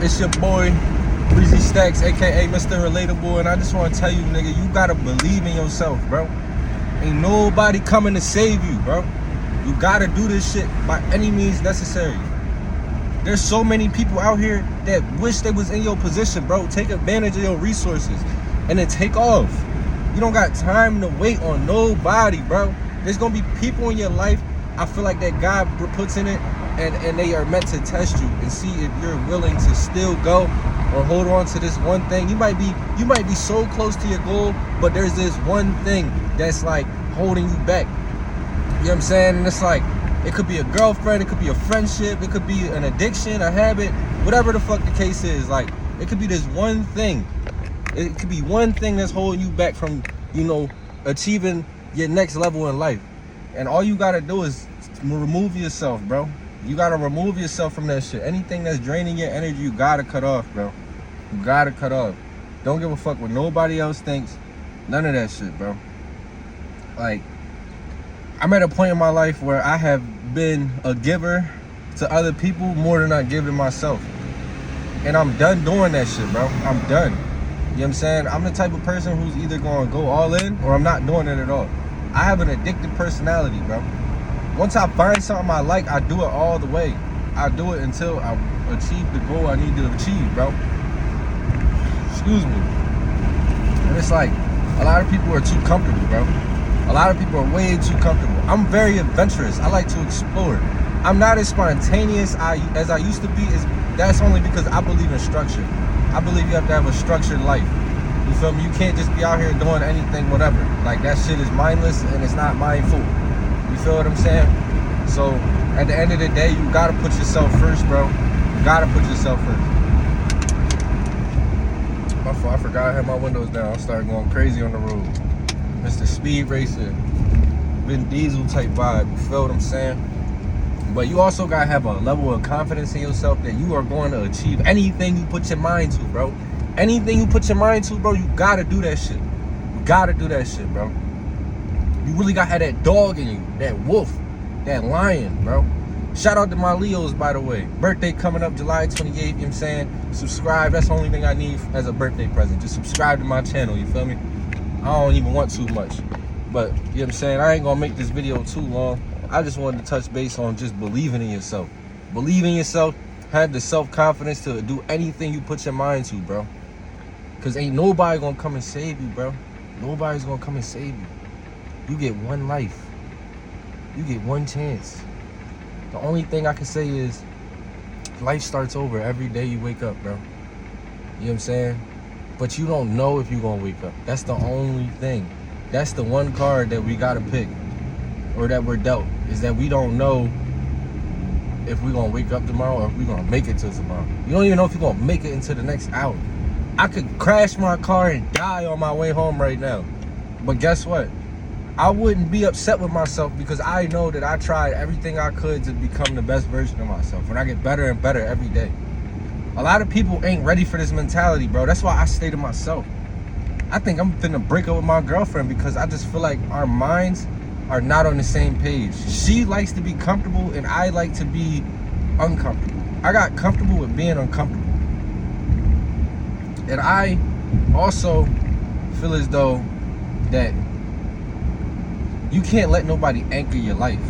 It's your boy, Breezy Stacks, aka Mr. Relatable, and I just want to tell you, nigga, you gotta believe in yourself, bro. Ain't nobody coming to save you, bro. You gotta do this shit by any means necessary. There's so many people out here that wish they was in your position, bro. Take advantage of your resources and then take off. You don't got time to wait on nobody, bro. There's gonna be people in your life, I feel like, that God puts in it, and they are meant to test you and see if you're willing to still go or hold on to this one thing. You might be so close to your goal, but there's this one thing that's like holding you back. You know what I'm saying? And it's like, it could be a girlfriend, it could be a friendship, it could be an addiction, a habit, whatever the fuck the case is. Like, it could be this one thing. It could be one thing that's holding you back from, achieving your next level in life. And all you gotta do is remove yourself, bro. You gotta remove yourself from that shit. Anything that's draining your energy, you gotta cut off, bro. You gotta cut off. Don't give a fuck what nobody else thinks. None of that shit, bro. Like, I'm at a point in my life where I have been a giver to other people more than I give to myself. And I'm done doing that shit, bro. I'm done. You know what I'm saying? I'm the type of person who's either gonna go all in or I'm not doing it at all. I have an addictive personality, bro. Once I find something I like, I do it all the way. I do it until I achieve the goal I need to achieve, bro. Excuse me. And it's like, a lot of people are too comfortable, bro. A lot of people are way too comfortable. I'm very adventurous. I like to explore. I'm not as spontaneous as I used to be. That's only because I believe in structure. I believe you have to have a structured life. You feel me? You can't just be out here doing anything, whatever. Like, that shit is mindless and it's not mindful. You feel what I'm saying? So, at the end of the day, you gotta put yourself first, bro. You gotta put yourself first. My fault, I forgot I had my windows down. I started going crazy on the road. Mr. Speed Racer, Vin Diesel type vibe. You feel what I'm saying? But you also gotta have a level of confidence in yourself that you are going to achieve anything you put your mind to, bro. Anything you put your mind to, bro, you gotta do that shit. You gotta do that shit, bro. You really gotta have that dog in you, that wolf, that lion, bro. Shout out to my Leos, by the way. Birthday coming up July 28th, you know what I'm saying? Subscribe, that's the only thing I need as a birthday present. Just subscribe to my channel, you feel me? I don't even want too much. But, you know what I'm saying? I ain't gonna make this video too long. I just wanted to touch base on just believing in yourself. Believe in yourself, have the self-confidence to do anything you put your mind to, bro. Cause ain't nobody gonna come and save you, bro. Nobody's gonna come and save you. You get one life. You get one chance. The only thing I can say is life starts over every day you wake up, bro. You know what I'm saying? But you don't know if you're gonna wake up. That's the only thing. That's the one card that we gotta pick, or that we're dealt, is that we don't know if we're gonna wake up tomorrow or if we're gonna make it to tomorrow. You don't even know if you're gonna make it into the next hour. I could crash my car and die on my way home right now. But guess what? I wouldn't be upset with myself because I know that I tried everything I could to become the best version of myself. And I get better and better every day. A lot of people ain't ready for this mentality, bro. That's why I stay to myself. I think I'm finna break up with my girlfriend because I just feel like our minds are not on the same page. She likes to be comfortable and I like to be uncomfortable. I got comfortable with being uncomfortable. And I also feel as though that you can't let nobody anchor your life.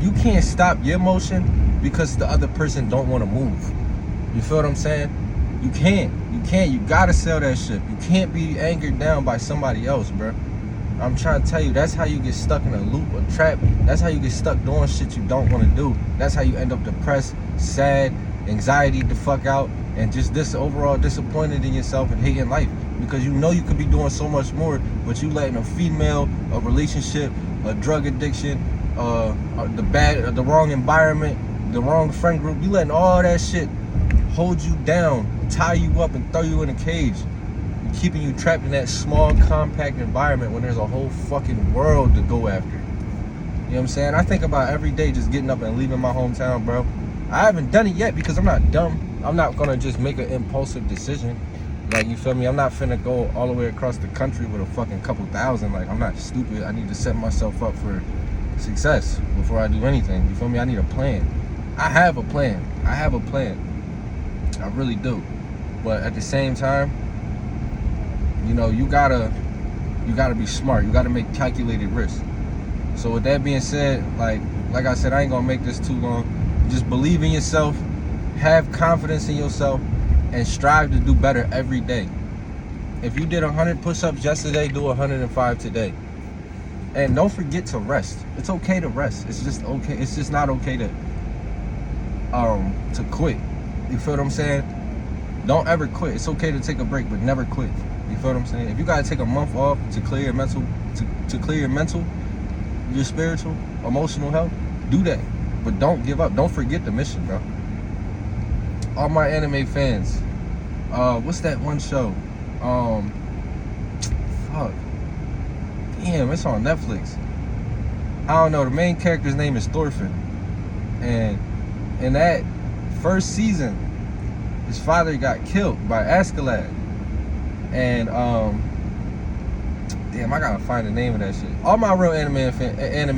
You can't stop your motion because the other person don't want to move. You feel what I'm saying? You can't. You gotta sell that shit. You can't be anchored down by somebody else, bro. I'm trying to tell you, that's how you get stuck in a loop, a trap. That's how you get stuck doing shit you don't want to do. That's how you end up depressed, sad, anxiety the fuck out, and just overall disappointed in yourself and hating life. Because you know you could be doing so much more, but you letting a female, a relationship, a drug addiction, the wrong environment, the wrong friend group, you letting all that shit hold you down, tie you up, and throw you in a cage, and keeping you trapped in that small, compact environment when there's a whole fucking world to go after. You know what I'm saying? I think about every day just getting up and leaving my hometown, bro. I haven't done it yet because I'm not dumb. I'm not gonna just make an impulsive decision. Like, you feel me? I'm not finna go all the way across the country with a fucking couple thousand. Like, I'm not stupid. I need to set myself up for success before I do anything. You feel me? I need a plan. I have a plan. I really do. But at the same time, you know, you gotta be smart. You gotta make calculated risks. So with that being said, like I said, I ain't gonna make this too long. Just believe in yourself, have confidence in yourself, and strive to do better every day. If you did 100 push-ups yesterday, do 105 today. And don't forget to rest. It's okay to rest. It's just okay. It's just not okay to quit. You feel what I'm saying? Don't ever quit. It's okay to take a break, but never quit. You feel what I'm saying? If you gotta take a month off to clear your mental, to clear your mental, your spiritual, emotional health, do that. But don't give up. Don't forget the mission, bro. All my anime fans, what's that one show? Fuck. Damn, it's on Netflix. I don't know. The main character's name is Thorfinn, and in that first season, his father got killed by Askeladd, and damn, I gotta find the name of that shit. All my real anime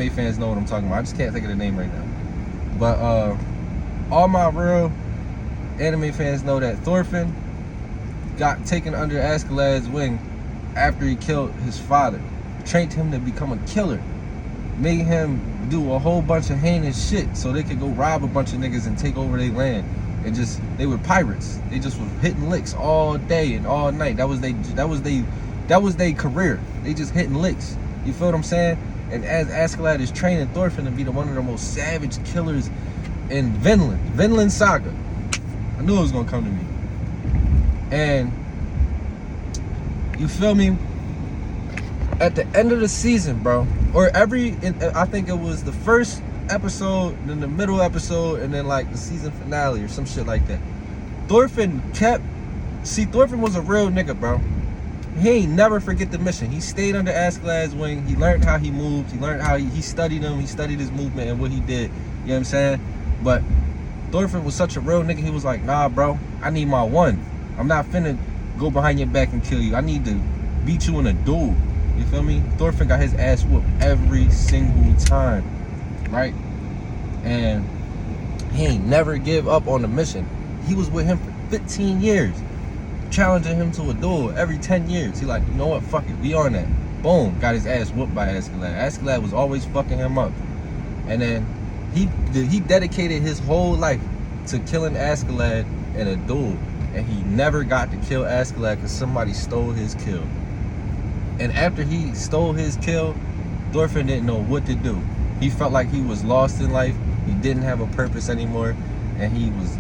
fans know what I'm talking about. I just can't think of the name right now. But all my real anime fans know that Thorfinn got taken under Askeladd's wing after he killed his father. Trained him to become a killer. Made him do a whole bunch of heinous shit so they could go rob a bunch of niggas and take over their land. And just, they were pirates. They just was hitting licks all day and all night. That was their career. They just hitting licks. You feel what I'm saying? And as Askeladd is training Thorfinn to be one of the most savage killers in Vinland Saga. I knew it was gonna come to me. And you feel me? At the end of the season, bro, or I think it was the first episode, then the middle episode, and then like the season finale or some shit like that. Thorfinn was a real nigga, bro. He ain't never forget the mission. He stayed under Askeladd's wing. He learned how he moved. He learned how he studied him. He studied his movement and what he did. You know what I'm saying? But Thorfinn was such a real nigga. He was like, nah, bro, I need my one. I'm not finna go behind your back and kill you. I need to beat you in a duel. You feel me? Thorfinn got his ass whooped every single time, right? And he ain't never give up on the mission. He was with him for 15 years, challenging him to a duel every 10 years. He like, you know what? Fuck it, we on that. Boom, got his ass whooped by Askeladd. Askeladd was always fucking him up. And then he dedicated his whole life to killing Askeladd in a duel. And he never got to kill Askeladd because somebody stole his kill. And after he stole his kill, Thorfinn didn't know what to do. He felt like he was lost in life. He didn't have a purpose anymore, and he was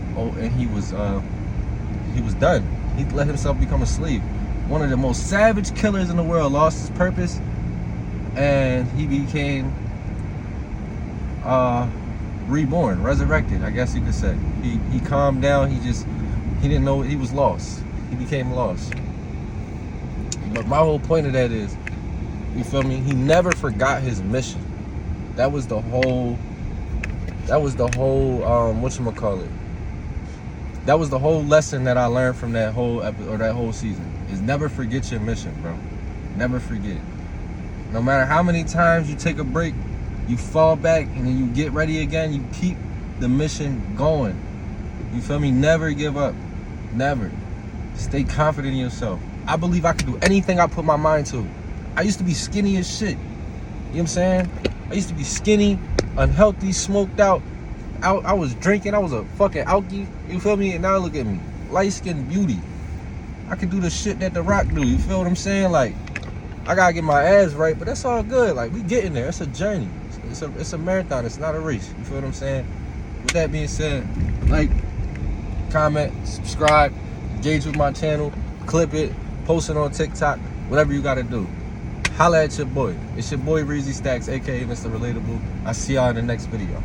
done. He let himself become a slave. One of the most savage killers in the world lost his purpose, and he became reborn, resurrected, I guess you could say. He calmed down. He didn't know, he was lost. He became lost. But my whole point of that is, you feel me? He never forgot his mission. That was the whole whatchamacallit. That was the whole lesson that I learned from that whole that whole season. Is never forget your mission, bro. Never forget. No matter how many times you take a break, you fall back and then you get ready again, you keep the mission going. You feel me? Never give up. Never. Stay confident in yourself. I believe I can do anything I put my mind to. I used to be skinny as shit. You know what I'm saying? I used to be skinny, unhealthy, smoked out. I was drinking. I was a fucking alkie. You feel me? And now look at me. Light-skinned beauty. I can do the shit that The Rock do. You feel what I'm saying? Like, I gotta get my ass right, but that's all good. Like, we getting there. It's a journey. It's a marathon. It's not a race. You feel what I'm saying? With that being said, like, comment, subscribe, engage with my channel, clip it, post it on TikTok, whatever you gotta do. Holla at your boy. It's your boy Reezy Stacks, aka Mr. Relatable. I'll see y'all in the next video.